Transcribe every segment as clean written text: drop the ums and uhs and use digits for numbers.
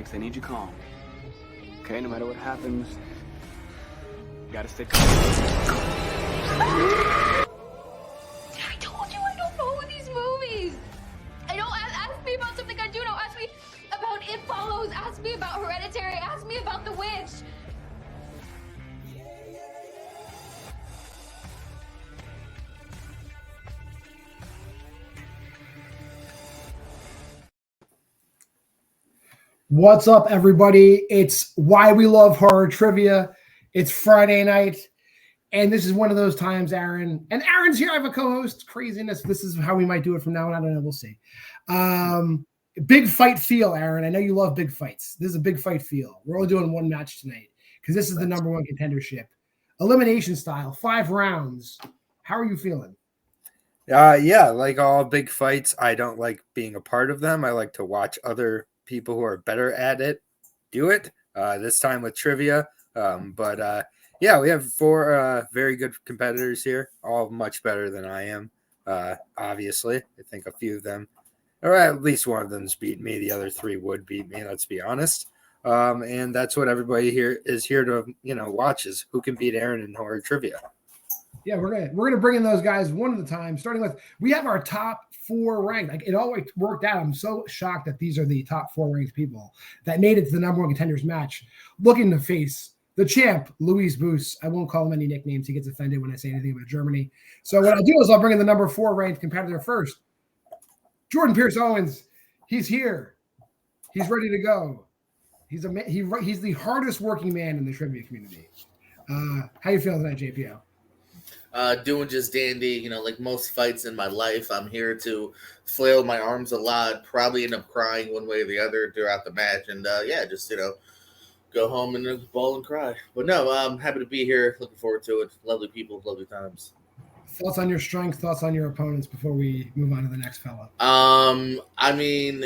Briggs, I need you calm. Okay, no matter what happens, you gotta stay calm. I told you I don't know these movies. I don't ask me about something I do know. Ask me about It Follows. Ask me about Hereditary. Ask me about The Witch. What's up, everybody? It's Why We Love Horror Trivia. It's Friday night, and this is one of those times, Aaron. And Aaron's here. I have a co-host. Craziness. This is how we might do it from now on. I don't know. We'll see. Big fight feel, Aaron. I know you love big fights. This is a big fight feel. We're only doing one match tonight because this is the number one contendership. Elimination style, 5 rounds. How are you feeling? Yeah, like all big fights, I don't like being a part of them. I like to watch other people who are better at it do it, this time with trivia. Yeah, we have 4 very good competitors here, all much better than I am. Obviously, I think a few of them, or at least one of them's beat me. The other 3 would beat me, let's be honest. And that's what everybody here is here to, watch, is who can beat Aaron in horror trivia. Yeah, we're gonna bring in those guys one at a time. Starting with, we have our top 4 ranked. Like, it always worked out. I'm so shocked that these are the top 4 ranked people that made it to the number one contenders match. Looking to face the champ, Luis Boos. I won't call him any nicknames. He gets offended when I say anything about Germany. So what I'll do is I'll bring in the number 4 ranked competitor first. Jordan Pierce Owens. He's here. He's ready to go. He's the hardest working man in the trivia community. How you feeling tonight, JPO? Doing just dandy, like most fights in my life. I'm here to flail my arms a lot, probably end up crying one way or the other throughout the match, and just go home and bawl and cry. But no, I'm happy to be here. Looking forward to it. Lovely people, lovely times. Thoughts on your strength, thoughts on your opponents before we move on to the next fella? I mean,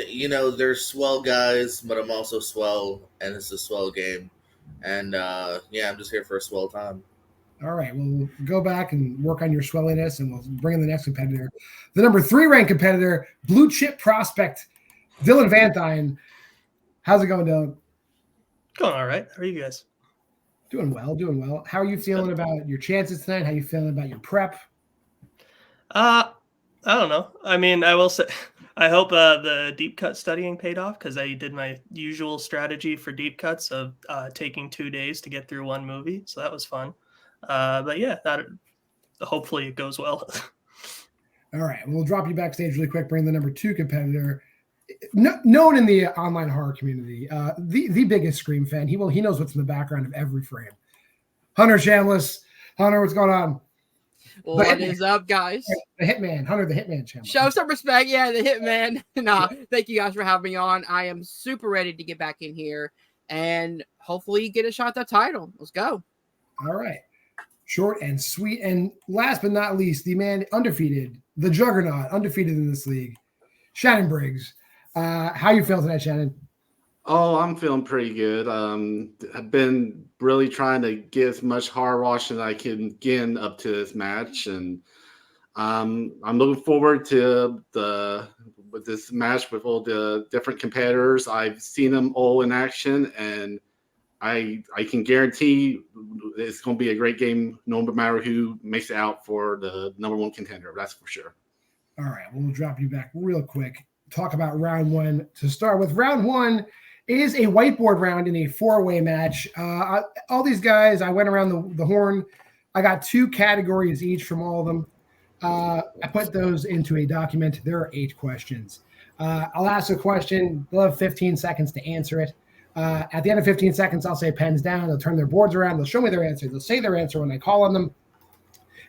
they're swell guys, but I'm also swell, and it's a swell game. And I'm just here for a swell time. All right, we'll go back and work on your swelliness, and we'll bring in the next competitor. The number 3 ranked competitor, blue chip prospect, Dylan Vanthuyne. How's it going, Dylan? Going all right. How are you guys? Doing well, doing well. How are you feeling about your chances tonight? How are you feeling about your prep? I don't know. I mean, I will say, I hope the deep cut studying paid off, because I did my usual strategy for deep cuts of taking 2 days to get through one movie. So that was fun. But yeah, hopefully it goes well. All right, we'll drop you backstage really quick. Bring the number 2 competitor, known in the online horror community, the biggest Scream fan. He knows what's in the background of every frame. Hunter Chambless. Hunter, what's going on? What is up, guys? The Hitman, Hunter, the Hitman Chambless. Show some respect, yeah, the Hitman. Thank you guys for having me on. I am super ready to get back in here and hopefully get a shot at that title. Let's go. All right. Short and sweet. And last but not least, the man undefeated, the juggernaut, undefeated in this league, Shannon Briggs. How you feeling tonight, Shannon? Oh, I'm feeling pretty good. I've been really trying to get as much hard washing as I can get up to this match, and I'm looking forward to this match with all the different competitors. I've seen them all in action, and I can guarantee it's going to be a great game, no matter who makes it out for the number 1 contender. That's for sure. All right, we'll drop you back real quick. Talk about round 1 to start with. Round 1 is a whiteboard round in a 4-way match. All these guys, I went around the horn. I got 2 categories each from all of them. I put those into a document. There are 8 questions. I'll ask a question. They'll have 15 seconds to answer it. At the end of 15 seconds, I'll say pens down. They'll turn their boards around. They'll show me their answer. They'll say their answer when I call on them.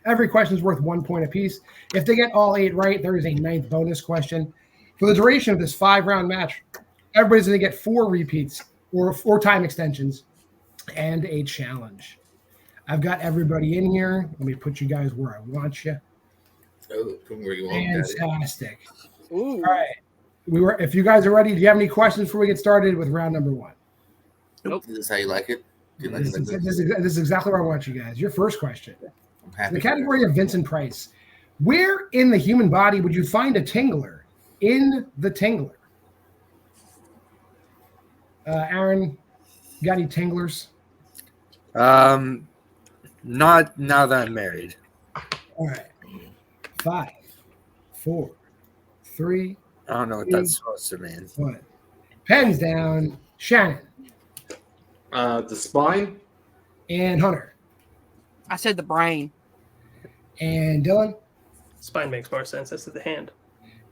Every question is worth 1 point apiece. If they get all 8 right, there is a 9th bonus question. For the duration of this 5-round match, everybody's going to get 4 repeats or time extensions and a challenge. I've got everybody in here. Let me put you guys where I want you. Oh, from where you want. Fantastic. Ooh. All right. If you guys are ready, do you have any questions before we get started with round number 1? Nope. Is this how you like it? This is exactly where I want you guys. Your first question. The category of Vincent Price. Where in the human body would you find a tingler in the tingler? Aaron, you got any tinglers? Not now that I'm married. All right. 5, 4, 3, I don't know what that's supposed to mean. 1. Pens down. Shannon The spine. and Hunter I said the brain. and Dylan Spine makes more sense. That's the hand.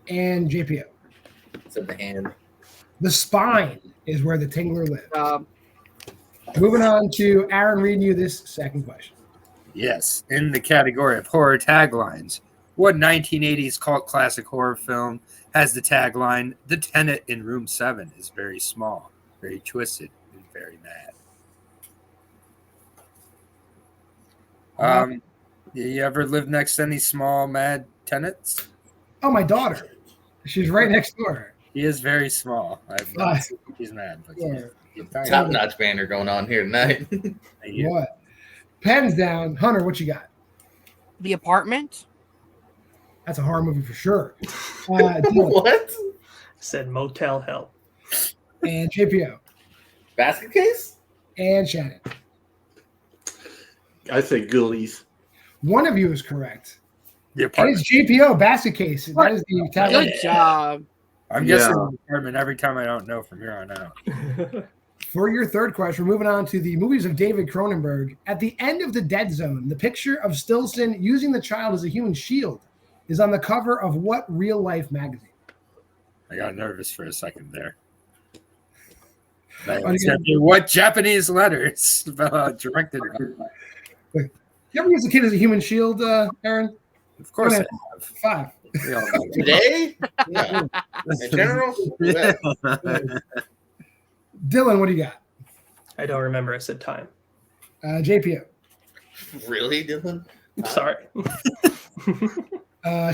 and JPO. It's in the hand. The spine is where the tingler lives. Um, Moving on to Aaron reading you this second question. Yes, in the category of horror taglines, what 1980s cult classic horror film has the tagline, "The tenant in room 7 is very small, very twisted, and very mad"? You ever lived next to any small, mad tenants? Oh, my daughter. She's right next door. He is very small. I've not seen he's mad. But Top notch banner going on here tonight. What? Pens down. Hunter, what you got? The Apartment. That's a horror movie for sure. Dylan What? Said Motel Hell. and JPO Basket case? and Shannon. I say ghoulies. One of you is correct. The It apartment. is JPO basket case. That is the tagline. Good job. I'm Yeah. guessing the apartment every time I don't know from here on out. For your third question, we're moving on to the movies of David Cronenberg. At the end of The Dead Zone, the picture of Stillson using the child as a human shield is on the cover of what real-life magazine? I got nervous for a second there. Oh, It's gonna be what Japanese letters directed? You ever use a kid as a human shield, Aaron? Of course, Go I have. 5. We all know. Today? No. In general? Yeah. Dylan, what do you got? I don't remember. I said time. JPO. Really, Dylan? Sorry.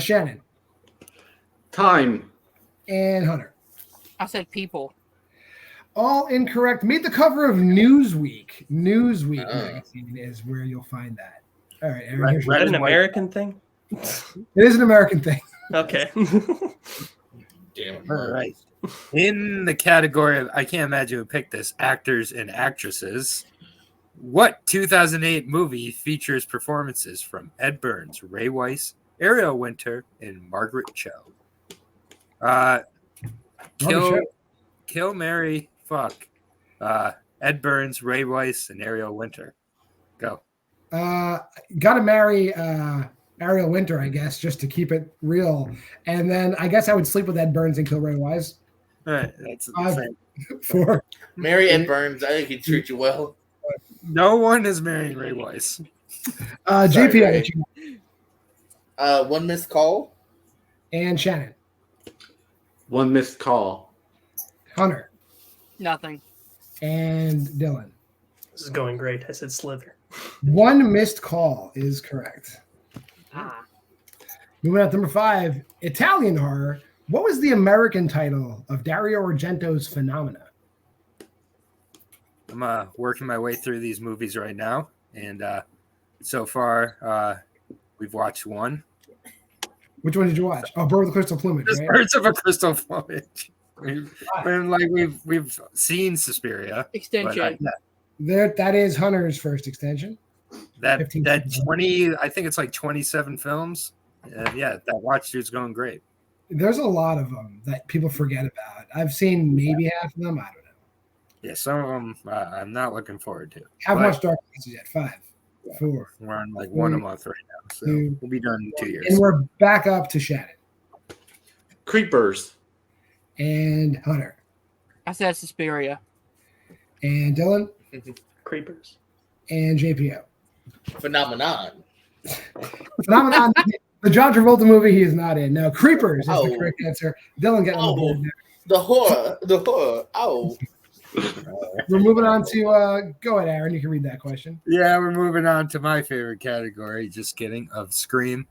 Shannon Time. and Hunter. I said people. All incorrect. Made the cover of Newsweek. Newsweek Oh. magazine is where you'll find that. All right, Aaron. Right, here's Is your- that Red an and white. American thing? It is an American thing. Okay. Damn it. All right. In the category of, I can't imagine who picked this, actors and actresses, what 2008 movie features performances from Ed Burns, Ray Weiss, Ariel Winter, and Margaret Cho? Kill, Mary, fuck. Ed Burns, Ray Weiss, and Ariel Winter. Go. Gotta marry Ariel Winter, I guess, just to keep it real. And then I guess I would sleep with Ed Burns and kill Ray Wise. All right. That's the 5, same. 4. Mary Ed Burns, I think he'd treat you well. No one is marrying Ray Weiss. JPO Ray. what you got? One missed call. And Shannon. One missed call. Hunter. Nothing. And Dylan. This is going great. I said Slither. One missed call is correct. Ah. Moving on to number 5, Italian horror. What was the American title of Dario Argento's Phenomena? I'm working my way through these movies right now, and so far we've watched one. Which one did you watch? Oh, Bird with the Crystal Plumage, Just right? Birds of a Crystal Plumage. We've seen Suspiria. Extension. But, There, that is Hunter's first extension. that 15 that seasons. 20, I think it's like 27 films. Yeah, that watch through's going great. There's a lot of them that people forget about. I've seen maybe half of them. I don't know. Yeah, some of them I'm not looking forward to. Haven't But watched Dark Places yet. 5, 4. we're on like one a month right now, so Two. we'll be done in 2 years. And we're back up to Shannon Creepers. and Hunter I said Suspiria. and Dylan Creepers. and JPO. Phenomenon. Phenomenon. The John Travolta movie he is not in. No, Creepers is the Oh. correct answer. Dylan getting on the board now. The horror. Oh. We're moving on to go ahead, Aaron. You can read that question. Yeah, we're moving on to my favorite category. Just kidding. Of Scream.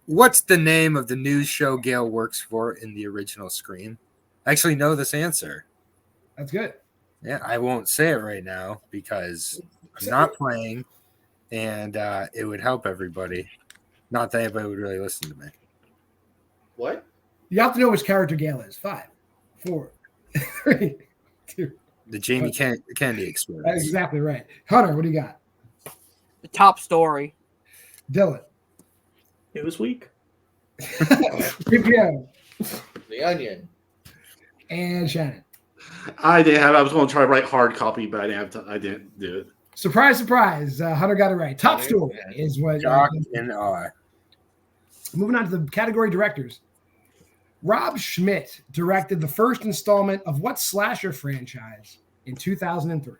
What's the name of the news show Gail works for in the original Scream? I actually know this answer. That's good. Yeah, I won't say it right now because I'm not playing, and it would help everybody. Not that anybody would really listen to me. What? You have to know which character Gail is. 5, 4, 3, 2. The Jamie Kennedy experience. That's exactly right. Hunter, what do you got? The top story. Dylan. It was weak. JPO. The Onion. And Shannon. I didn't have. I was going to try to write hard copy, but I didn't have to. I didn't do it. Surprise, surprise. Hunter got it right. Top story is what. Shock and awe. Moving on to the category directors. Rob Schmidt directed the first installment of what slasher franchise in 2003?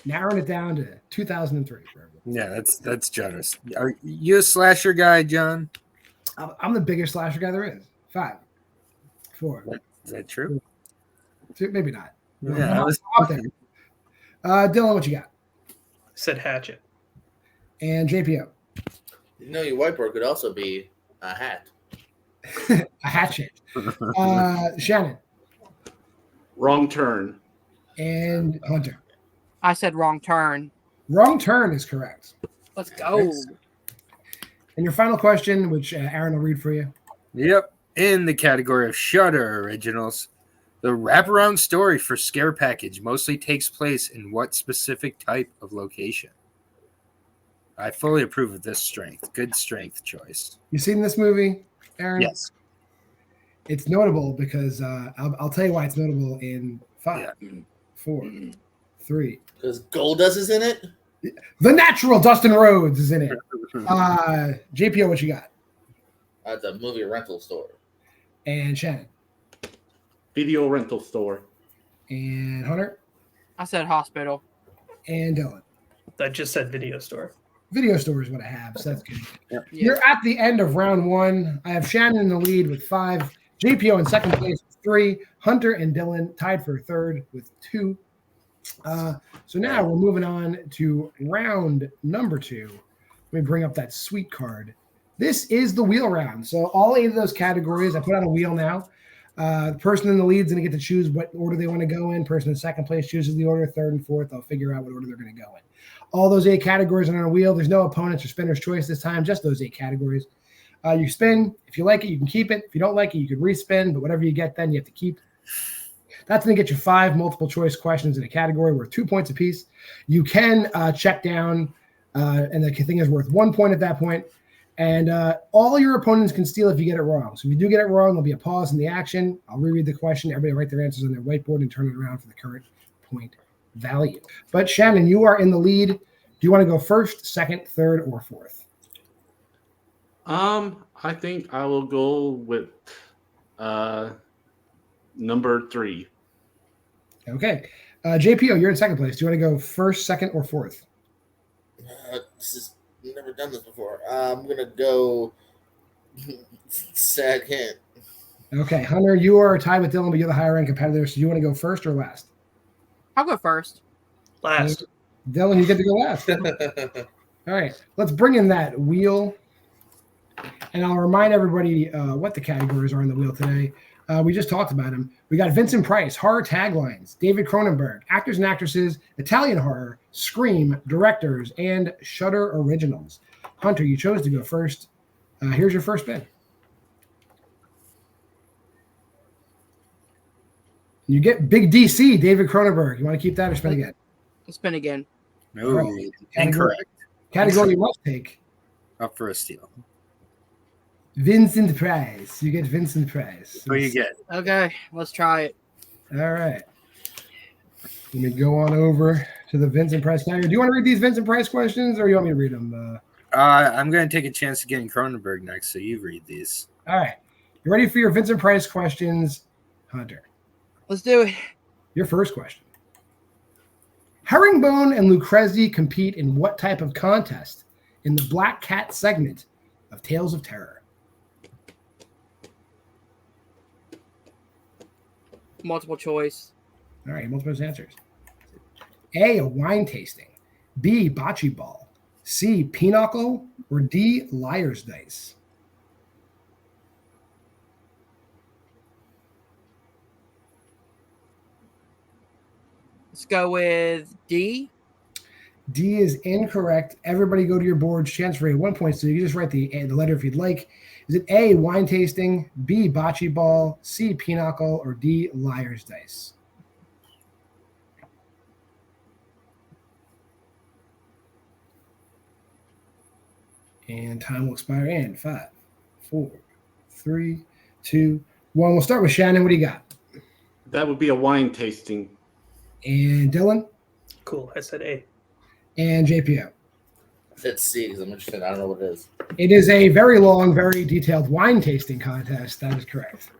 Narrowing it down to 2003. Yeah, that's generous. Are you a slasher guy, John? I'm the biggest slasher guy there is. 5, 4. Is that true? 2, maybe not. Yeah, I was Up there. Dylan, what you got? Said Hatchet. And JPO. You know, your whiteboard could also be a hat. A hatchet. Shannon. Wrong Turn. And Hunter. I said Wrong Turn. Wrong Turn is correct. Let's go. And your final question, which Aaron will read for you. Yep. In the category of Shudder originals, the wraparound story for Scare Package mostly takes place in what specific type of location? I fully approve of this strength. Good strength choice. You seen this movie, Aaron? Yes. It's notable because I'll tell you why it's notable in 5, 4, 3. Because Goldust is in it? The Natural, Dustin Rhodes is in it. JPO, what you got? At the movie rental store. And Shannon. Video rental store. And Hunter. I said hospital. And Dylan. I just said video store. Video store is what I have, so that's good. Yep. You're at the end of round 1. I have Shannon in the lead with 5. JPO in second place with 3. Hunter and Dylan tied for third with 2. So now we're moving on to round number 2. Let me bring up that sweet card. This is the wheel round. So all 8 of those categories, I put on a wheel now. The person in the lead is going to get to choose what order they want to go in. Person in second place chooses the order. Third and fourth, they'll figure out what order they're going to go in. All those 8 categories are on a wheel. There's no opponents or spinner's choice this time, just those 8 categories. You spin. If you like it, you can keep it. If you don't like it, you can respin. But whatever you get, then you have to keep. That's going to get you 5 multiple choice questions in a category worth 2 points apiece. You can check down, and the thing is worth 1 point at that point. And all your opponents can steal if you get it wrong. So if you do get it wrong, there'll be a pause in the action. I'll reread the question. Everybody write their answers on their whiteboard and turn it around for the current point value. But Shannon, you are in the lead. Do you want to go first, second, third, or fourth? I think I will go with number 3. Okay. JPO, you're in second place. Do you want to go first, second, or fourth? I've never done this before. I'm going to go second. Okay. Hunter, you are tied with Dylan, but you're the higher end competitor. So do you want to go first or last? I'll go first. Last. Dylan, you get to go last. All right. Let's bring in that wheel. And I'll remind everybody what the categories are on the wheel today. We just talked about them. We got Vincent Price, horror taglines, David Cronenberg, actors and actresses, Italian horror, Scream, directors, and Shudder originals. Hunter, you chose to go first. Here's your first bid. You get Big DC, David Cronenberg. You want to keep that or spin again? Spin again. No, Right. incorrect. Category you must take. Up for a steal. Vincent Price. You get Vincent Price. What do you get? Okay, let's try it. All right. Let me go on over to the Vincent Price category. Do you want to read these Vincent Price questions or you want me to read them? I'm going to take a chance of getting Cronenberg next, so you read these. All right. You ready for your Vincent Price questions, Hunter? Let's do it. Your first question. Herringbone and Lucrezi compete in what type of contest in the Black Cat segment of Tales of Terror? Multiple choice. All right, multiple choice answers. A wine tasting. B, bocce ball. C, pinochle. Or D, liar's dice. Let's go with D. D is incorrect. Everybody go to your boards. Chance for a 1 point. So you can just write the letter if you'd like. Is it A, wine tasting, B, bocce ball, C, pinochle, or D, liar's dice? And time will expire in 5, 4, 3, 2, 1. We'll start with Shannon. What do you got? That would be a wine tasting. And Dylan? Cool. I said A. And JPO? It's C because I'm interested. I don't know what it is. It is a very long, very detailed wine tasting contest. That is correct.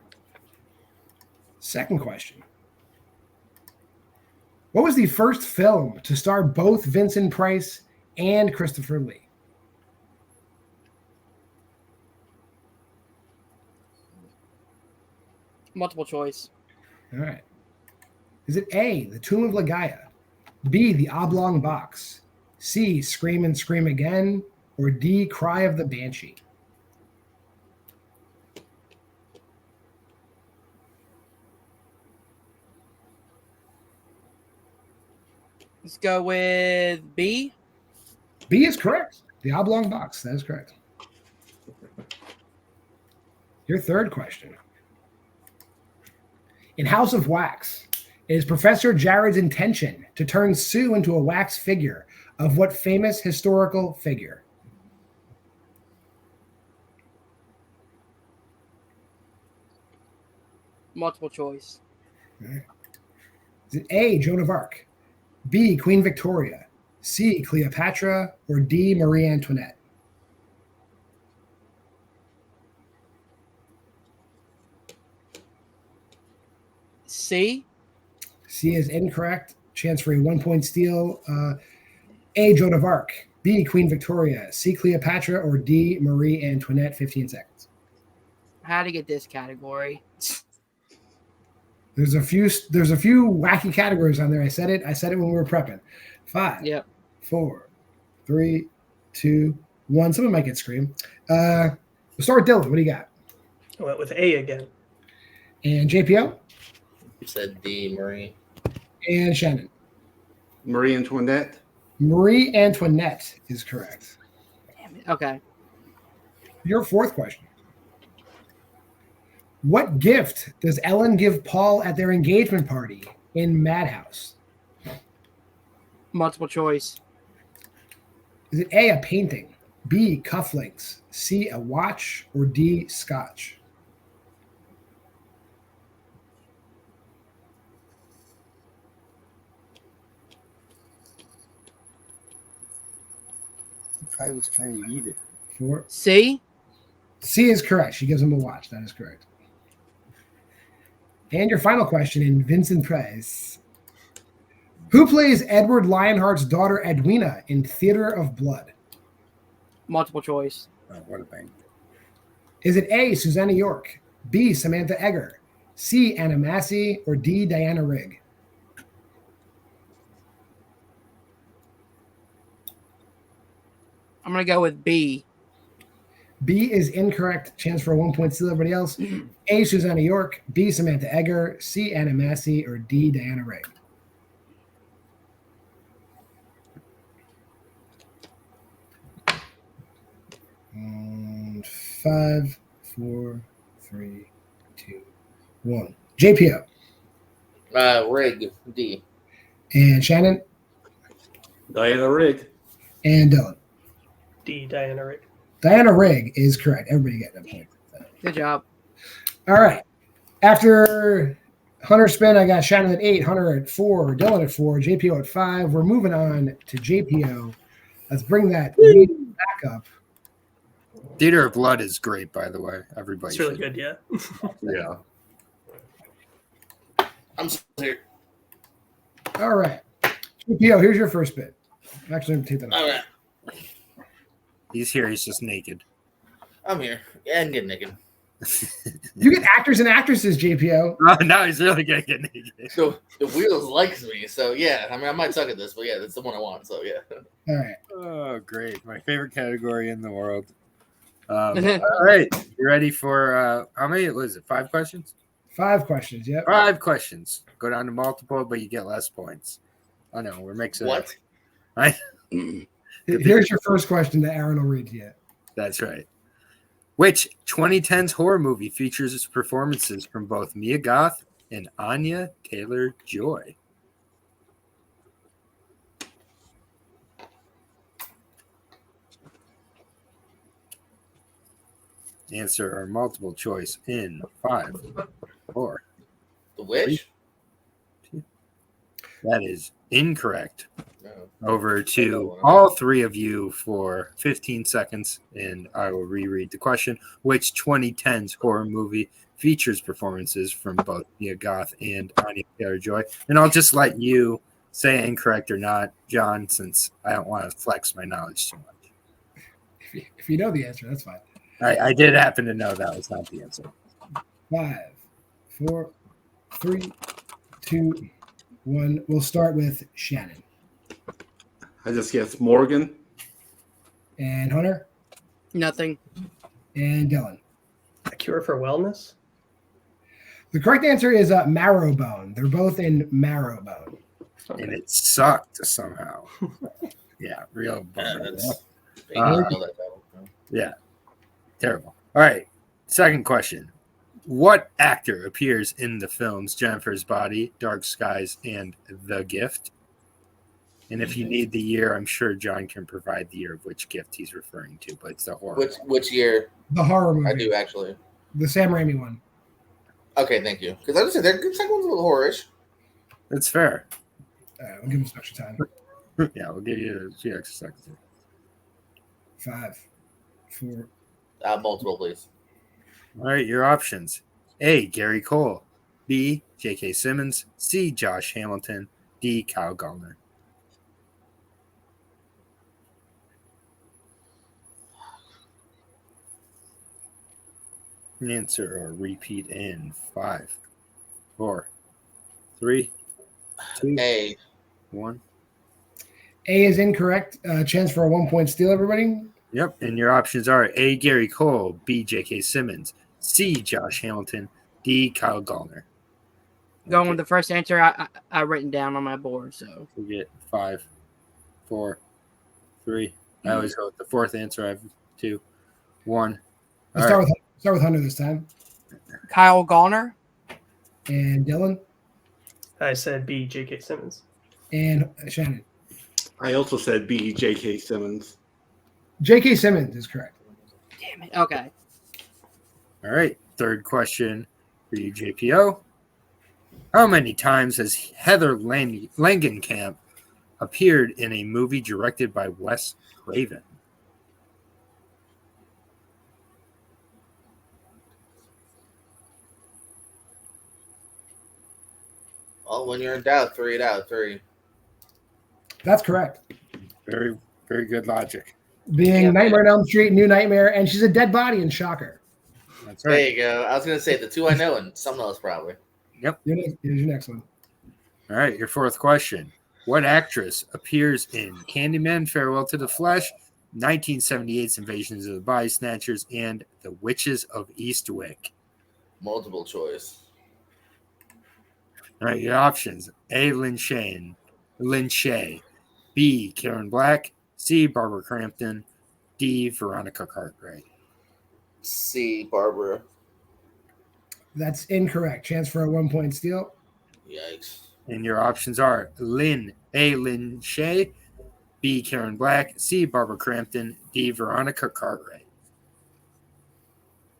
Second question. What was the first film to star both Vincent Price and Christopher Lee? Multiple choice. All right. Is it A, The Tomb of Ligeia, B, The Oblong Box, C, Scream and Scream Again, or D, Cry of the Banshee? Let's go with B. B is correct. The Oblong Box. That is correct. Your third question. In House of Wax, it is Professor Jared's intention to turn Sue into a wax figure of what famous historical figure? Multiple choice. Right. Is it A, Joan of Arc, B, Queen Victoria, C, Cleopatra, or D, Marie Antoinette? C. C is incorrect. Chance for a 1 point steal. A, Joan of Arc, B, Queen Victoria, C, Cleopatra, or D, Marie Antoinette. 15 seconds. How to get this category? There's a few wacky categories on there. I said it when we were prepping. 5, Yep. 4, 3, 2, 1. Someone might get scream. We'll start with Dylan. What do you got? I went with A again. And JPO? You said D, Marie. And Shannon? Marie Antoinette. Marie Antoinette is correct. Damn it. Okay. Your fourth question. What gift does Ellen give Paul at their engagement party in Madhouse? Multiple choice. Is it A, a painting, B, cufflinks, C, a watch, or D, scotch? I was trying to eat it. 4. C. C is correct. She gives him a watch. That is correct. And your final question in Vincent Price. Who plays Edward Lionheart's daughter Edwina in Theater of Blood? Multiple choice. Oh, what a bang. Is it A, Susanna York, B, Samantha Egger, C, Anna Massey, or D, Diana Rigg? I'm going to go with B. B is incorrect. Chance for a 1 point steal. Everybody else. A, Susanna York, B, Samantha Egger, C, Anna Massey, or D, Diana Rigg? And 5, 4, 3, 2, 1. JPO. Rig, D. And Shannon. Diana Rigg. And Dylan. D, Diana Rigg. Diana Rigg is correct. Everybody getting a point. Good job. All right. After Hunter spin, I got Shannon at 8, Hunter at 4, Dylan at 4, JPO at 5. We're moving on to JPO. Let's bring that lead back up. Theater of Blood is great, by the way. Everybody. It's really should. good, yeah. Yeah. I'm still here. All right. JPO, here's your first bit. Actually, I'm going to take that off. All right. He's here. He's just naked. I'm here. Yeah, and get naked. You get actors and actresses, JPO. Oh, now he's really gonna get naked. So the Wheels likes me, so yeah. I mean, I might suck at this, but yeah, that's the one I want. So yeah. All right. Oh, great! My favorite category in the world. All right, you ready for how many? Was it 5 questions? 5 questions. Yep. 5 questions. Go down to multiple, but you get less points. Oh no, we're mixing. What? Right? Here's your first question that Aaron will read to you. That's right. Which 2010's horror movie features performances from both Mia Goth and Anya Taylor-Joy? Answer or multiple choice in 5, 4. The Witch? That is incorrect. No. Over to all three of you for 15 seconds, and I will reread the question. Which 2010's horror movie features performances from both Mia Goth and Anya Taylor-Joy? And I'll just let you say incorrect or not, John, since I don't want to flex my knowledge too much. If you know the answer, that's fine. I did happen to know that was not the answer. 5, 4, 3, 2, 1. We'll start with Shannon. I just guessed Morgan. And Hunter. Nothing. And Dylan. A Cure for Wellness? The correct answer is Marrowbone. They're both in Marrowbone. Okay. And it sucked somehow. Yeah, real Yeah, bummer. that's. Yeah, terrible. All right, second question. What actor appears in the films Jennifer's Body, Dark Skies, and The Gift? And if you need the year, I'm sure John can provide the year of which gift he's referring to, but it's the horror. Which year? The horror movie. I do actually. The Sam Raimi one. Okay, thank you. Because I just said their second one's a little horror-ish. It's fair. We'll give him some extra time. Yeah, we'll give you a few extra seconds. 5, 4. Multiple, please. All right, your options. A, Gary Cole. B, J.K. Simmons. C, Josh Hamilton. D, Kyle Gallner. Answer or repeat in 5, 4, 3, 2, A. 1. A is incorrect. Chance for a 1-point steal, everybody. Yep, and your options are A, Gary Cole. B, J.K. Simmons. C, Josh Hamilton. D, Kyle Gallner. Going with the first answer I written down on my board. So We get 5, 4, 3. I always go with the fourth answer. I have 2, 1. Let's start with Hunter this time. Kyle Gallner. And Dylan. I said B, J.K. Simmons. And Shannon. I also said B. J.K. Simmons. J.K. Simmons is correct. Damn it. Okay. All right, third question for you, JPO. How many times has Heather Langenkamp appeared in a movie directed by Wes Craven? Well, when you're in doubt, 3 it out. 3. That's correct. Very, very good logic. Being Nightmare on Elm Street, New Nightmare, and she's a dead body in Shocker. That's There right. you go. I was going to say the 2 I know and some else probably. Here's your next one. All right, your fourth question. What actress appears in Candyman, Farewell to the Flesh, 1978's Invasions of the Body Snatchers, and The Witches of Eastwick? Multiple choice. All right, your options. A, Lynn Shay. B, Karen Black. C, Barbara Crampton. D, Veronica Cartwright. C, Barbara. That's incorrect. Chance for a 1-point steal. Yikes. And your options are Lynn Shay. B, Karen Black. C, Barbara Crampton. D, Veronica Cartwright.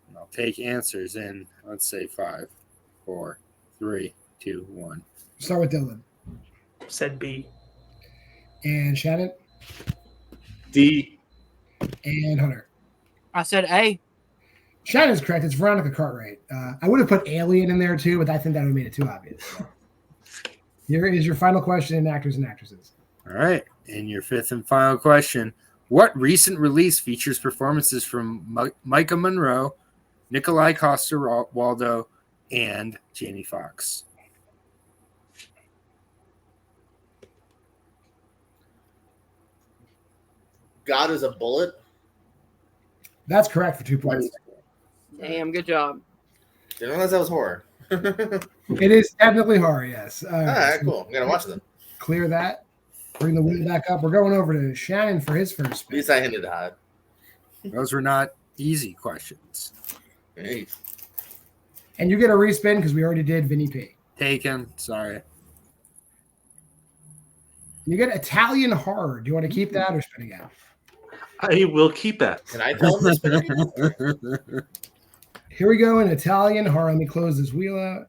And I'll take answers in, let's say 5, 4, 3, 2, 1. Start with Dylan. Said B. And Shannon. D. And Hunter. I said A. Shannon's correct. It's Veronica Cartwright. I would have put Alien in there too, but I think that would have made it too obvious. So. Here is your final question in actors and actresses. All right. And your fifth and final question. What recent release features performances from Micah Monroe, Nikolai Coster-Waldau, and Jamie Foxx? God is a bullet. That's correct for 2 points. Damn, good job. Didn't realize that was horror. It is technically horror, yes. All right, cool. I'm going to watch them. Clear that. Bring the wheel back up. We're going over to Shannon for his first At spin. least I hinted hot. Those were not easy questions. Hey. And you get a respin because we already did Vinny P. Taken. Sorry. You get Italian horror. Do you want to keep that or spin again? I will keep that. Can I tell him this? Again? Here we go in Italian horror. Let me close this wheel out.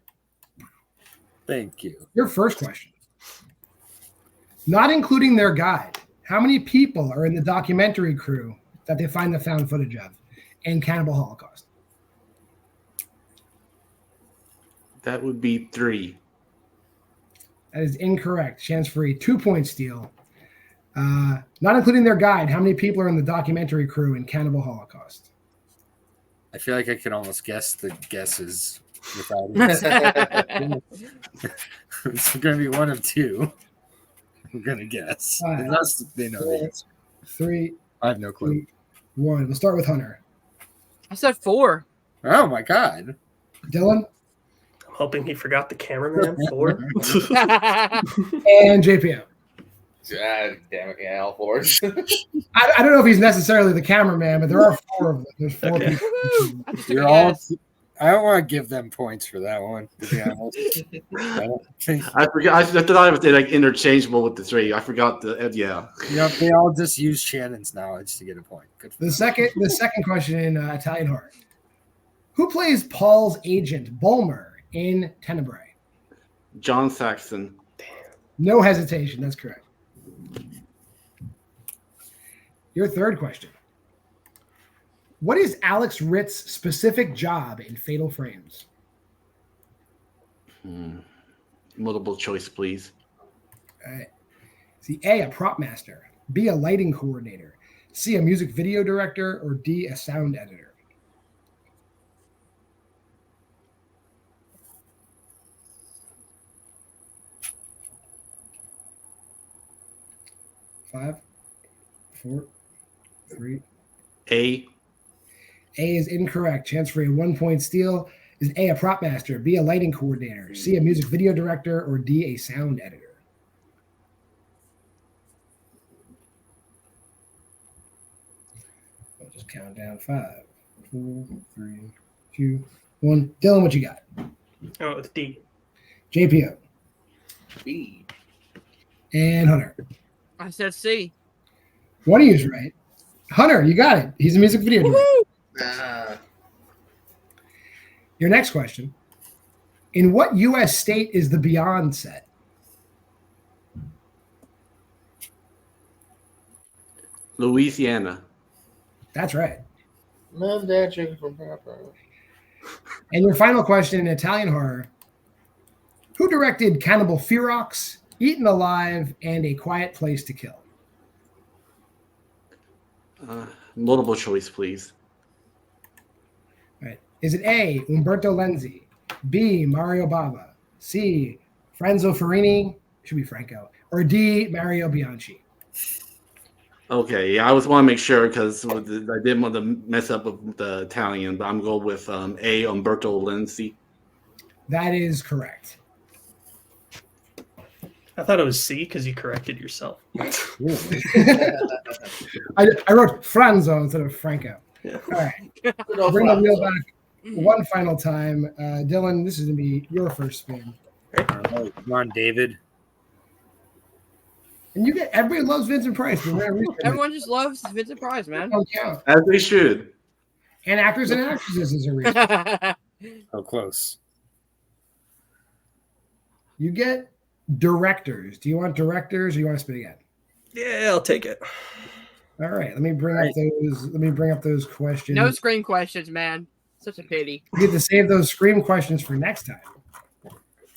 Thank you. Your first question. Not including their guide, how many people are in the documentary crew that they find the found footage of in Cannibal Holocaust? That would be 3. That is incorrect. Chance free. 2-point steal. Not including their guide, how many people are in the documentary crew in Cannibal Holocaust? I feel like I can almost guess the guesses without it's going to be one of 2. I'm going to guess. Unless they know the answer. 3, I have no clue. 2, 1. We'll start with Hunter. I said 4. Oh, my God. Dylan I'm hoping he forgot the cameraman. 4. and JPO. God damn it. Yeah, all 4s. I don't know if he's necessarily the cameraman, but there are 4 of them. There's 4 Okay. people. I just You're took a all. guess. I don't want to give them points for that one. To be honest. I don't think. I forgot. I thought it was like interchangeable with the 3. I forgot the yeah. You know, they all just use Shannon's knowledge to get a point. Good for The them. second question in Italian horror. Who plays Paul's agent, Bulmer, in Tenebrae? John Saxon. No hesitation. That's correct. Your third question. What is Alex Ritt's specific job in Fatal Frames? Multiple choice, please. All right. See, A, a prop master, B, a lighting coordinator, C, a music video director, or D, a sound editor? Five, 4, 3. A. A is incorrect. Chance for a 1-point steal. Is A, a prop master, B, a lighting coordinator, C, a music video director, or D, a sound editor? I'll just count down 5, 4, 3, 2, 1. Dylan, what you got? Oh, it's D. JPO. B. And Hunter. I said C. One of you is right. Hunter, you got it. He's a music video director. Nah. Your next question. In what U.S. state is the Beyond set? Louisiana. That's right. Love that chicken from Papa. And your final question in Italian horror. Who directed Cannibal Ferox, Eaten Alive, and A Quiet Place to Kill? Multiple choice, please. Right. Is it A, Umberto Lenzi, B, Mario Bava, C, Franzo Ferrini, should be Franco, or D, Mario Bianchi? Okay, yeah, I just want to make sure because I didn't want to mess up with the Italian, but I'm going with A, Umberto Lenzi. That is correct. I thought it was C because you corrected yourself. I wrote Franzo instead of Franco. Yeah. All right. Bring the wheel back one final time. Dylan, this is going to be your first spin. All right, come on, David. And you get everybody loves Vincent Price. But we're gonna respin. Everyone just loves Vincent Price, man. Don't count. As they should. And actors and actresses is a reason. So close. You get directors. Do you want directors or you want to spin again? Yeah, I'll take it. All right. Let me bring up those. Let me bring up those questions. No screen questions, man. Such a pity. You get to save those Scream questions for next time.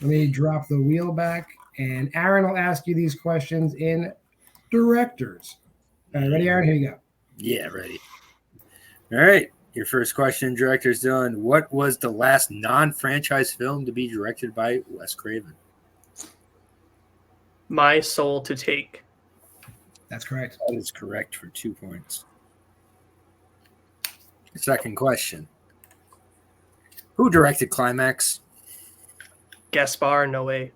Let me drop the wheel back, and Aaron will ask you these questions in directors. All right, ready, Aaron? Here you go. Yeah, ready. All right. Your first question, director's done. What was the last non-franchise film to be directed by Wes Craven? My Soul to Take. That's correct. That is correct for 2 points. Second question. Who directed Climax? Gaspar, no way.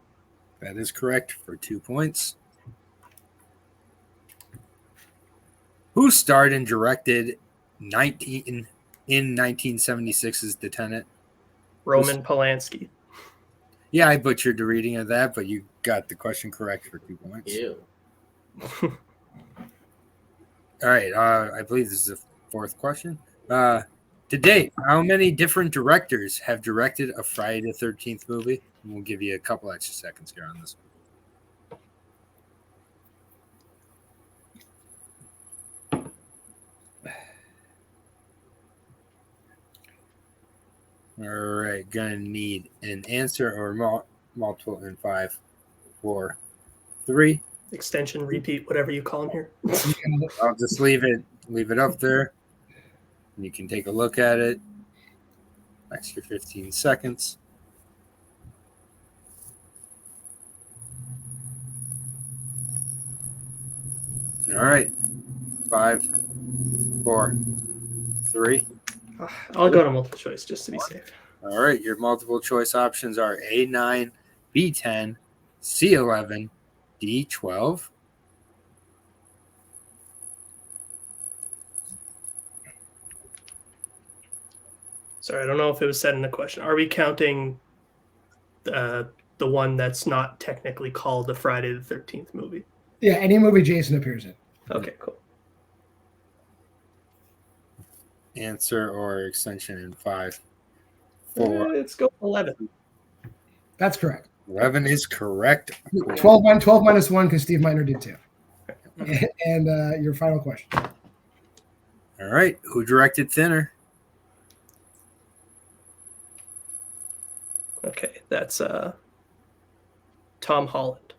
That is correct for 2 points. Who starred and directed 1976's The Tenant? Roman Polanski. Yeah, I butchered the reading of that, but you got the question correct for 2 points. Ew. All right, I believe this is the fourth question. To date, how many different directors have directed a Friday the 13th movie? And we'll give you a couple extra seconds here on this one. All right, gonna need an answer or multiple in 5, 4, 3. Extension, repeat, whatever you call them here. I'll just leave it up there. You can take a look at it. Extra 15 seconds. All right. 5, 4, 3. I'll go to multiple choice just to be safe. All right. Your multiple choice options are A9, B10, C11, D12. Sorry, I don't know if it was said in the question. Are we counting the one that's not technically called the Friday the 13th movie? Yeah, any movie Jason appears in. Okay, cool. Answer or extension in 5, 4. Let's go 11. That's correct. 11 is correct. 12 minus 1 because Steve Miner did too. And your final question. All right. Who directed Thinner? Okay, that's Tom Holland.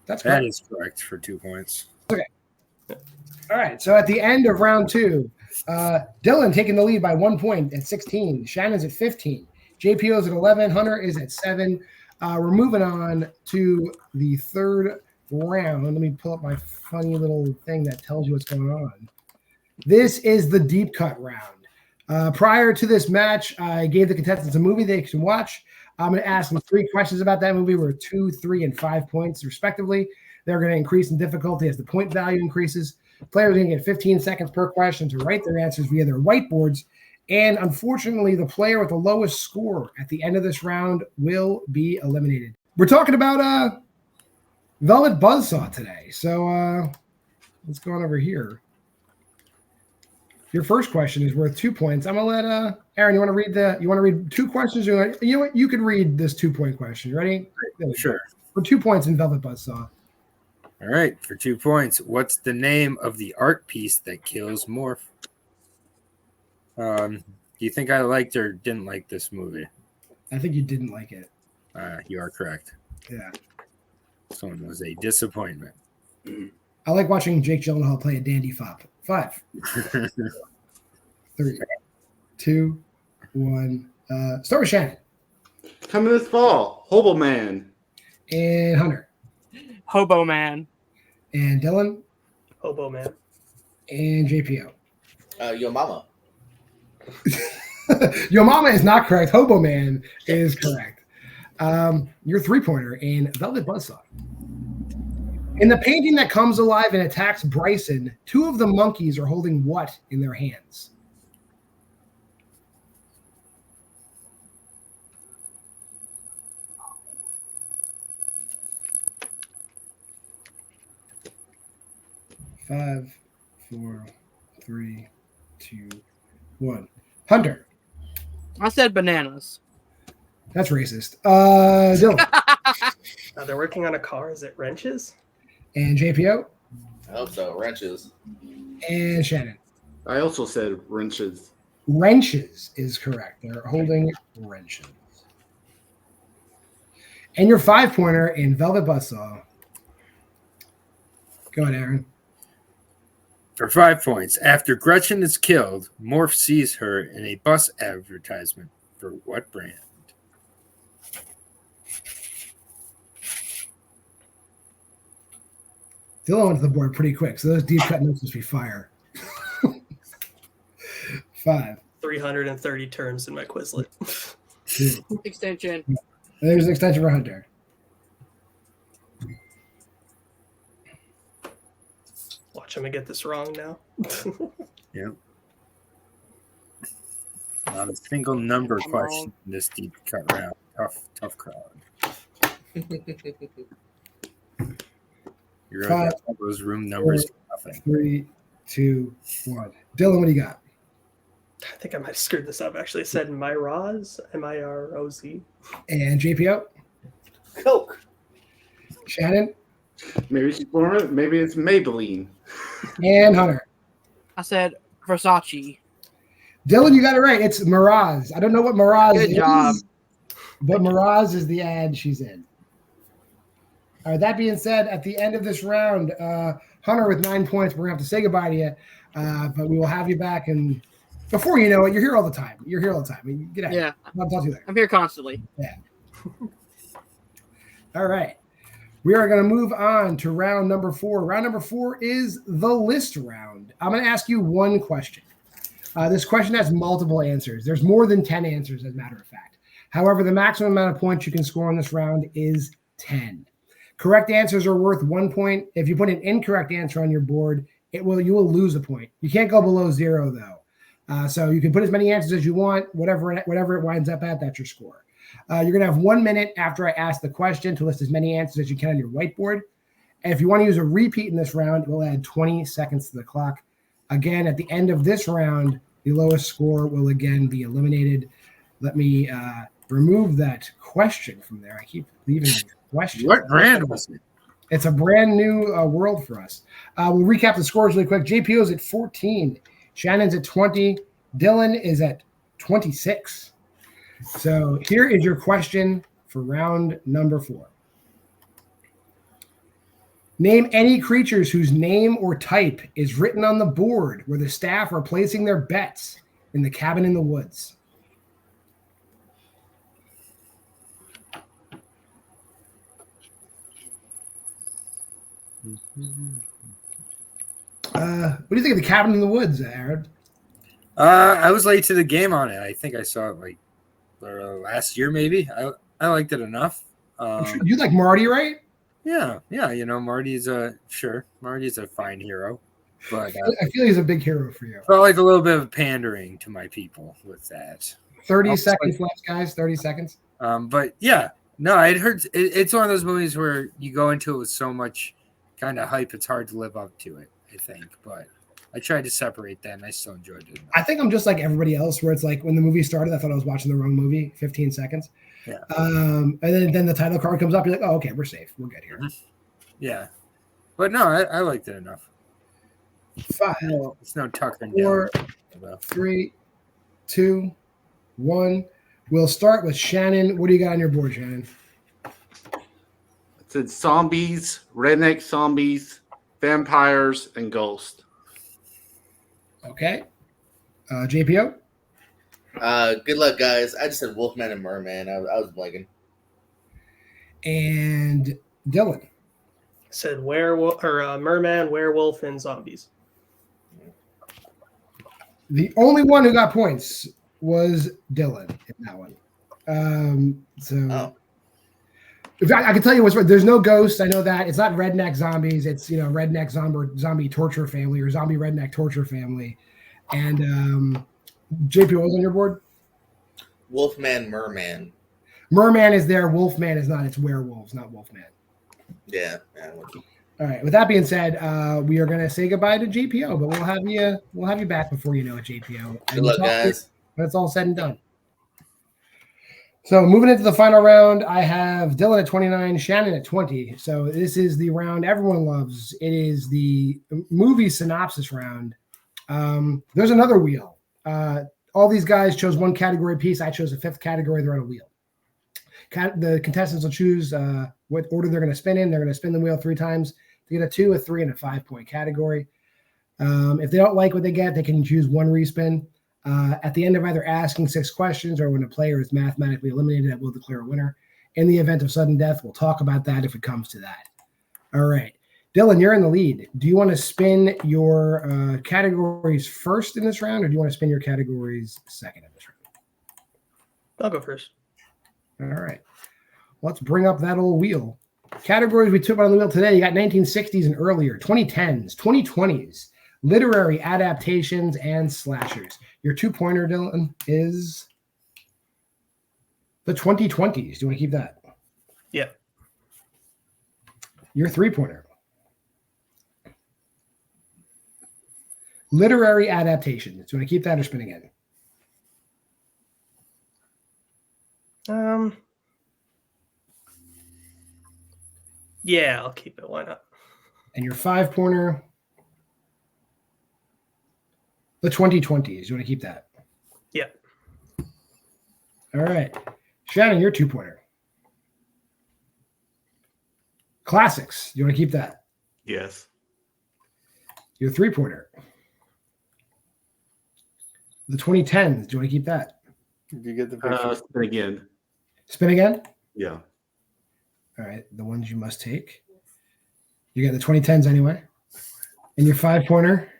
That's That correct. is correct for 2 points. Okay. All right. So at the end of round 2, Dylan taking the lead by 1 point at 16. Shannon's at 15. JPO's at 11. Hunter is at 7. We're moving on to the third round. Let me pull up my funny little thing that tells you what's going on. This is the deep cut round. Prior to this match, I gave the contestants a movie they can watch. I'm going to ask them 3 questions about that movie, where 2, 3, and 5 points respectively. They're going to increase in difficulty as the point value increases. Players are going to get 15 seconds per question to write their answers via their whiteboards. And unfortunately, the player with the lowest score at the end of this round will be eliminated. We're talking about Velvet Buzzsaw today. So let's go on over here. Your first question is worth 2 points. I'm gonna let Aaron. You want to read 2 questions? You know what? You could read this 2-point question. You ready? Sure. For 2 points in Velvet Buzzsaw. All right. For 2 points, what's the name of the art piece that kills Morph? Do you think I liked or didn't like this movie? I think you didn't like it. You are correct. Yeah. This one was a disappointment. I like watching Jake Gyllenhaal play a dandy fop. 5, 3, 2, 1. Start with Shannon. Coming this fall, Hobo Man. And Hunter. Hobo Man. And Dylan. Hobo Man. And JPO. Yo Mama. Your Mama is not correct. Hobo Man is correct. Your 3-pointer in Velvet Buzzsaw. In the painting that comes alive and attacks Bryson, 2 of the monkeys are holding what in their hands? Five, 4, 3, 2, 1. Hunter. I said bananas. That's racist. Dylan. They're working on a car. Is it wrenches? And JPO. I hope so. Wrenches. And Shannon. I also said wrenches. Wrenches is correct. They're holding wrenches. And your 5-pointer in Velvet Buzzsaw. Go ahead, Aaron. For 5 points, after Gretchen is killed, Morph sees her in a bus advertisement for what brand? Dylan went to the board pretty quick, so those deep cut notes must be fire. 5. 330 turns in my Quizlet. 2. Extension. There's an extension for Hunter. Watch him get this wrong now. Yeah. Not a single number I'm question in this deep cut round. Tough crowd. You're Five, all those room numbers for nothing. 3, 2, 1. Dylan, what do you got? I think I might have screwed this up. Actually, it said Miroz, Miroz. And JPO? Coke. Shannon? Maybe she's born. Maybe it's Maybelline. And Hunter? I said Versace. Dylan, you got it right. It's Miraz. I don't know what Miraz is. Good job. But Miraz is the ad she's in. All right, that being said, at the end of this round, Hunter with 9 points, we're going to have to say goodbye to you. But we will have you back. And before you know it, you're here all the time. You're here all the time. Get out. Yeah. I'll talk to you later. I'm here constantly. Yeah. All right. We are going to move on to round number 4. Round number 4 is the list round. I'm going to ask you one question. This question has multiple answers. There's more than 10 answers, as a matter of fact. However, the maximum amount of points you can score on this round is 10. Correct answers are worth 1 point. If you put an incorrect answer on your board, you will lose a point. You can't go below 0, though. So you can put as many answers as you want. Whatever it winds up at, that's your score. You're going to have 1 minute after I ask the question to list as many answers as you can on your whiteboard. And if you want to use a repeat in this round, we'll add 20 seconds to the clock. Again, at the end of this round, the lowest score will again be eliminated. Let me remove that question from there. I keep leaving the question. What brand was it? It's a brand new world for us. We'll recap the scores really quick. JPO's at 14. Shannon's at 20. Dylan is at 26. So here is your question for round number 4. Name any creatures whose name or type is written on the board where the staff are placing their bets in the cabin in the woods. What do you think of the cabin in the woods, Aaron? I was late to the game on it. I think I saw it like last year, maybe. I liked it enough. You like Marty, right? Yeah. You know, Marty's a fine hero, but I feel he's a big hero for you. felt like a little bit of pandering to my people with that. 30 seconds left, guys. 30 seconds. But yeah, no, I'd heard it's one of those movies where you go into it with so much kind of hype, it's hard to live up to it, I think. But I tried to separate that, and I still enjoyed it. I think I'm just like everybody else, where it's like when the movie started, I thought I was watching the wrong movie. 15 seconds. Yeah. And then the title card comes up. You're like, oh, okay, we're safe. We're good here. Yeah. But no, I liked it enough. 5, It's no tuckering 4, down. 3, 2, 1. We'll start with Shannon. What do you got on your board, Shannon? It said zombies, redneck zombies, vampires, and ghosts. Okay. JPO? Good luck, guys. I just said Wolfman and Merman. I was blanking. And Dylan? Said werewolf or merman, werewolf, and zombies. The only one who got points was Dylan in that one. I can tell you what's right. There's no ghosts. I know that. It's not redneck zombies. It's, redneck zombie torture family or zombie redneck torture family. And JP, what was on your board? Wolfman, Merman. Merman is there. Wolfman is not. It's werewolves, not Wolfman. Yeah. All right. With that being said, we are going to say goodbye to JPO, but we'll have you back before you know it, JPO. Good luck, guys. When it's all said and done. So moving into the final round, I have Dylan at 29, Shannon at 20. So this is the round everyone loves. It is the movie synopsis round. There's another wheel. All these guys chose one category piece. I chose a 5th category. They're on a wheel. The contestants will choose what order they're going to spin in. They're going to spin the wheel 3 times to get a 2, a 3, and a 5-point category. If they don't like what they get, they can choose 1 respin. At the end of either asking 6 questions or when a player is mathematically eliminated, that will declare a winner. In the event of sudden death, we'll talk about that if it comes to that. All right. Dylan, you're in the lead. Do you want to spin your categories first in this round, or do you want to spin your categories second in this round? I'll go first. All right. Let's bring up that old wheel. Categories we took on the wheel today. You got 1960s and earlier, 2010s, 2020s, literary adaptations, and slashers. Your 2-pointer, Dylan, is the 2020s. Do you want to keep that? Yeah. Your 3-pointer. Literary adaptations. Do you want to keep that or spin again? Yeah, I'll keep it. Why not? And your 5-pointer, the 2020s. Do you want to keep that? Yeah. All right. Shannon, your 2-pointer. Classics. Do you want to keep that? Yes. Your 3-pointer. The 2010s. Do you want to keep that? Did you get the picture? Spin again. Spin again? Yeah. All right. The ones you must take. You got the 2010s anyway. And your 5-pointer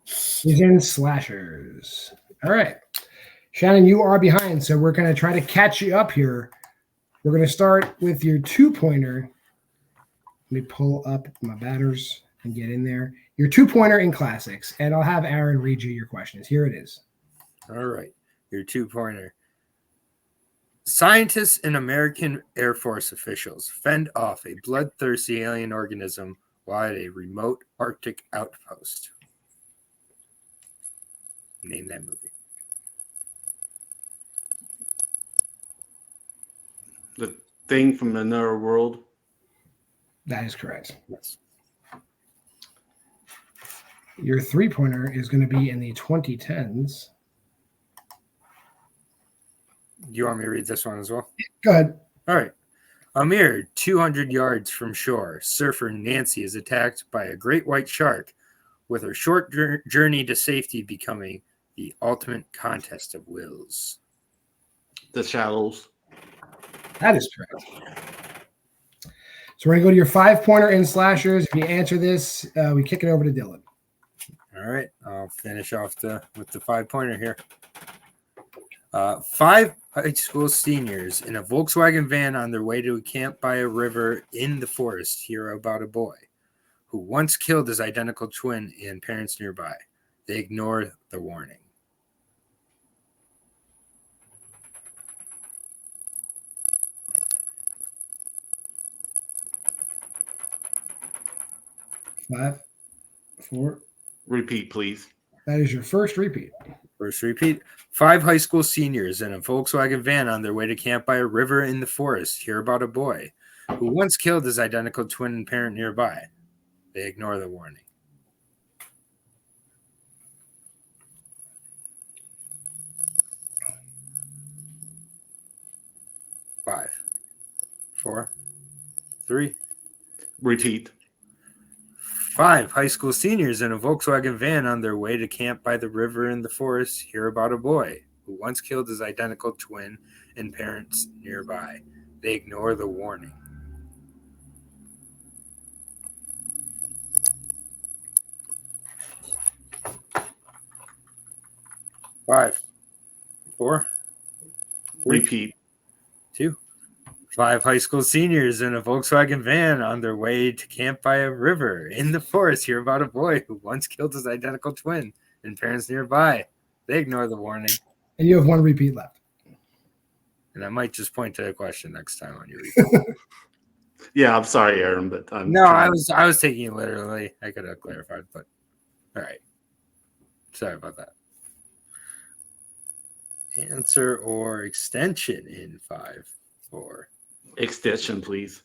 is in slashers. All right. Shannon, you are behind, so we're going to try to catch you up here. We're going to start with your 2-pointer. Let me pull up my batters and get in there. Your 2-pointer in classics, and I'll have Aaron read you your questions. Here it is. All right. Your 2-pointer. Scientists and American Air Force officials fend off a bloodthirsty alien organism while at a remote Arctic outpost. Name that movie. The Thing from Another World. That is correct. Yes. Your 3-pointer is going to be in the 2010s. Do you want me to read this one as well? Go ahead. All right. A mere 200 yards from shore, surfer Nancy is attacked by a great white shark, with her short journey to safety becoming the ultimate contest of wills. The Shallows. That is correct. So we're going to go to your 5-pointer in slashers. If you answer this, we kick it over to Dylan. All right. I'll finish off with the 5-pointer here. 5 high school seniors in a Volkswagen van on their way to a camp by a river in the forest hear about a boy who once killed his identical twin and parents nearby. They ignore the warning. Five, 4. Repeat, please. That is your first repeat. First repeat. 5 high school seniors in a Volkswagen van on their way to camp by a river in the forest hear about a boy who once killed his identical twin and parent nearby. They ignore the warning. Five, 4, 3. Repeat. 5 high school seniors in a Volkswagen van on their way to camp by the river in the forest hear about a boy who once killed his identical twin and parents nearby. They ignore the warning. Five, 4, 3, Repeat. 2. 5 high school seniors in a Volkswagen van on their way to camp by a river in the forest hear about a boy who once killed his identical twin and parents nearby. They ignore the warning. And you have 1 repeat left. And I might just point to the question next time on your repeat. Yeah, I'm sorry, Aaron, but No, I was taking it literally. I could have clarified, but all right. Sorry about that. Answer or extension in 5, 4. Extension, please.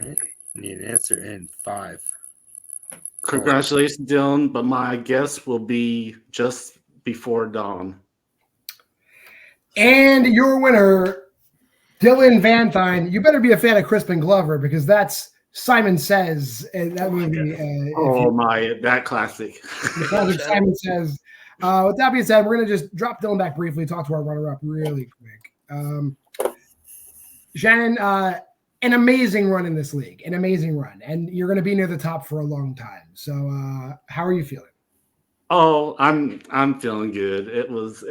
Right. Need an answer in 5. Congratulations, Dylan, but my guess will be just before dawn. And your winner, Dylan Vanthuyne. You better be a fan of Crispin Glover because that's Simon Says. And that movie. That classic. Simon Says. With that being said, we're going to just drop Dylan back briefly, talk to our runner-up really quick. Shannon, an amazing run in this league, an amazing run, and you're going to be near the top for a long time. So, how are you feeling? Oh, I'm feeling good. It was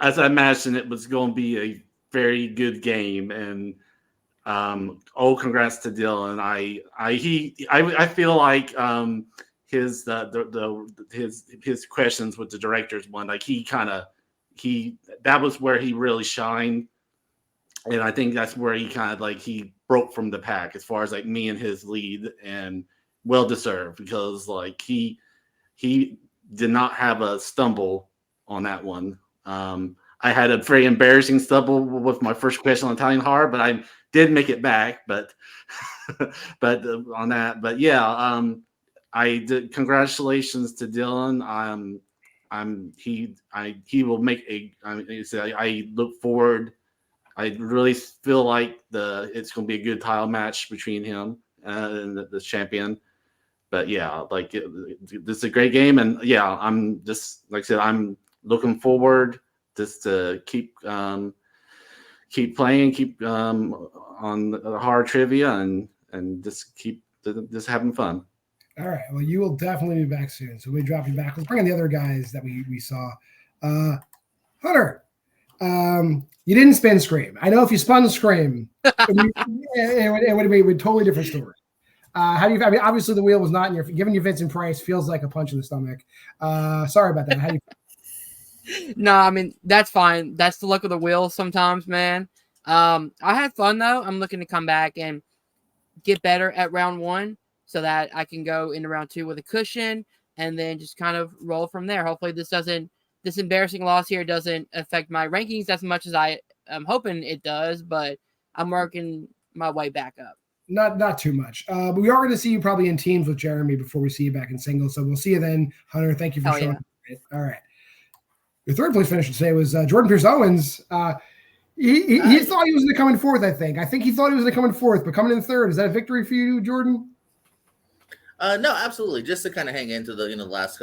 as I imagined it was going to be a very good game, and congrats to Dylan. I feel like his his questions with the directors one, like that was where he really shined. And I think that's where he kind of like he broke from the pack as far as like me and his lead, and well deserved, because like he did not have a stumble on that one. I had a very embarrassing stumble with my first question on Italian horror, but I did make it back. But on that, but yeah, I did. Congratulations to Dylan. He will make a. I look forward. I really feel like it's going to be a good title match between him and the champion. But yeah, like this is a great game, and yeah, I'm just like I said, I'm looking forward just to keep playing, keep on the hard trivia, and just keep just having fun. All right. Well, you will definitely be back soon. So we drop you back. Let's bring in the other guys that we saw. Hunter, you didn't spin Scream. I know if you spun Scream, it would be a totally different story. How do you? I mean, obviously the wheel was not in your. Giving you Vincent Price feels like a punch in the stomach. Sorry about that. How do you? No, I mean that's fine. That's the luck of the wheel sometimes, man. I had fun though. I'm looking to come back and get better at round 1 so that I can go into round 2 with a cushion and then just kind of roll from there. Hopefully this embarrassing loss here doesn't affect my rankings as much as I am hoping it does, but I'm working my way back up. Not too much. But we are going to see you probably in teams with Jeremy before we see you back in singles. So we'll see you then, Hunter. Thank you for showing up. All right. Your third place finisher today was Jordan Pierce Owens. He thought he was going to come in fourth, I think. He thought he was going to come in fourth, but coming in third. Is that a victory for you, Jordan? No, absolutely. Just to kind of hang into the last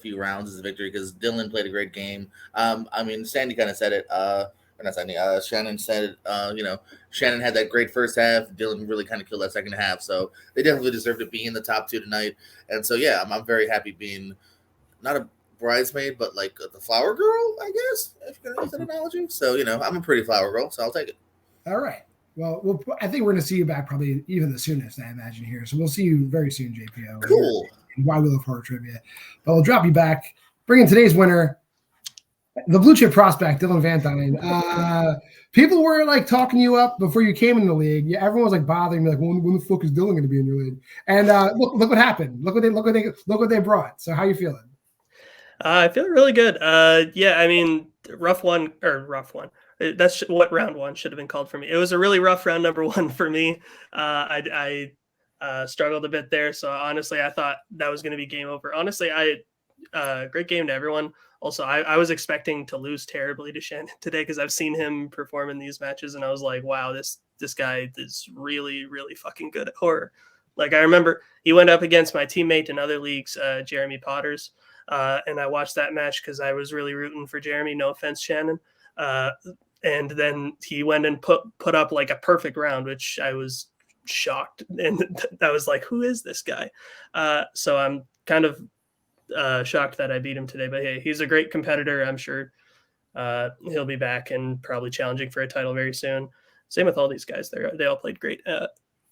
few rounds is a victory because Dylan played a great game. I mean, Sandy kind of said it. Not Sandy. Shannon said it. Shannon had that great first half. Dylan really kind of killed that second half. So they definitely deserve to be in the top 2 tonight. And so yeah, I'm very happy being not a bridesmaid, but like the flower girl, I guess, if you're gonna use that analogy. So I'm a pretty flower girl, so I'll take it. All right. Well, I think we're going to see you back probably even the soonest, I imagine, here. So we'll see you very soon, JPO. Cool. Why we love horror trivia. But we'll drop you back. Bring in today's winner, the blue chip prospect, Dylan Vanthuyne. People were like talking you up before you came in the league. Yeah, everyone was like bothering me, like, when the fuck is Dylan going to be in your league? And look what happened. Look what they brought. So how you feeling? I feel really good. Yeah, I mean, rough one. That's what round 1 should have been called for me. It was a really rough round number 1 for me. I struggled a bit there. So honestly, I thought that was going to be game over. Honestly, great game to everyone. Also, I was expecting to lose terribly to Shannon today because I've seen him perform in these matches, and I was like, wow, this guy is really, really fucking good at horror. Like, I remember he went up against my teammate in other leagues, Jeremy Potters, and I watched that match because I was really rooting for Jeremy. No offense, Shannon. And then he went and put up like a perfect round, which I was shocked. And I was like, who is this guy? So I'm kind of shocked that I beat him today. But hey, he's a great competitor. I'm sure he'll be back and probably challenging for a title very soon. Same with all these guys. They all played great.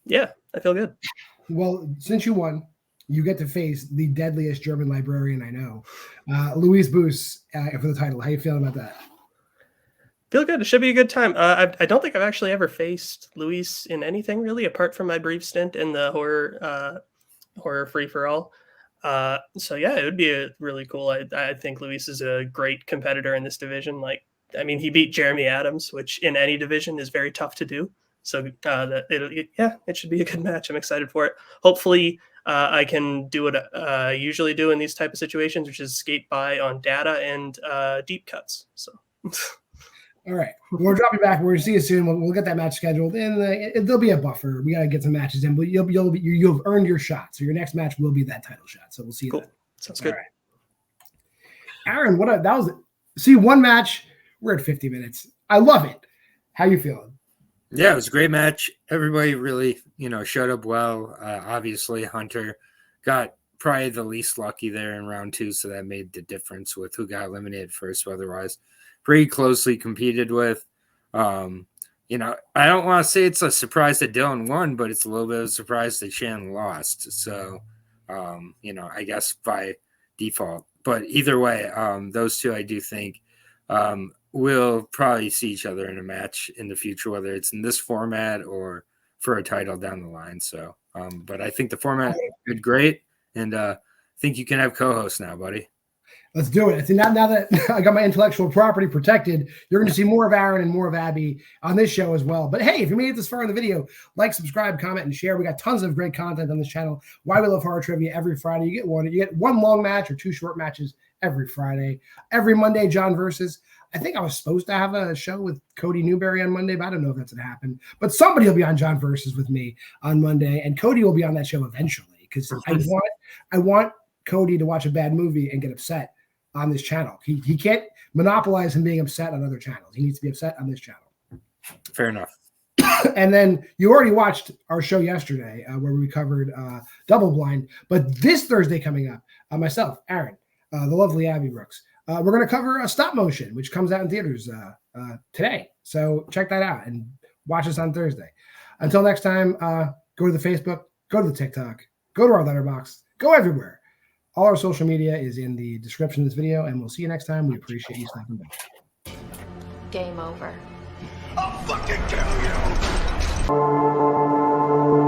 Yeah, I feel good. Well, since you won, you get to face the deadliest German librarian I know, Luis Boos, for the title. How you feeling about that? Feel good. It should be a good time. I don't think I've actually ever faced Luis in anything really, apart from my brief stint in the horror free for all. So yeah, it would be really cool. I think Luis is a great competitor in this division. Like, I mean, he beat Jeremy Adams, which in any division is very tough to do. So it should be a good match. I'm excited for it. Hopefully, I can do what I usually do in these type of situations, which is skate by on data and deep cuts. So. All right, we'll drop you back. We'll see you soon. We'll get that match scheduled, and there'll be a buffer. We got to get some matches in, but you'll earned your shot. So your next match will be that title shot. So we'll see you. Cool. Then. Sounds good. All right. Aaron, that was it. See, one match. We're at 50 minutes. I love it. How you feeling? Yeah, it was a great match. Everybody really, showed up well. Obviously, Hunter got probably the least lucky there in round 2, so that made the difference with who got eliminated first. Otherwise, pretty closely competed with. I don't want to say it's a surprise that Dylan won, but it's a little bit of a surprise that Shannon lost. So, I guess by default. But either way, those two I do think we'll probably see each other in a match in the future, whether it's in this format or for a title down the line. So, but I think the format did great, and I think you can have co-hosts now, buddy. Let's do it. I think now that I got my intellectual property protected, you're going to see more of Aaron and more of Abby on this show as well. But hey, if you made it this far in the video, like, subscribe, comment, and share. We got tons of great content on this channel. Why We Love Horror Trivia every Friday. You get one long match or 2 short matches every Friday. Every Monday, John versus. I think I was supposed to have a show with Cody Newberry on Monday, but I don't know if that's going to happen. But somebody will be on John versus with me on Monday, and Cody will be on that show eventually because I want Cody to watch a bad movie and get upset on this channel. He can't monopolize him being upset on other channels. He needs to be upset on this channel. Fair enough. And then you already watched our show yesterday where we covered Double Blind. But this Thursday coming up, myself, Aaron, the lovely Abby Brooks, we're going to cover a Stop Motion, which comes out in theaters today. So check that out and watch us on Thursday. Until next time, go to the Facebook, go to the TikTok, go to our Letterboxd, go everywhere. All our social media is in the description of this video, and we'll see you next time. We appreciate you stopping by. Game over. I'll fucking kill you!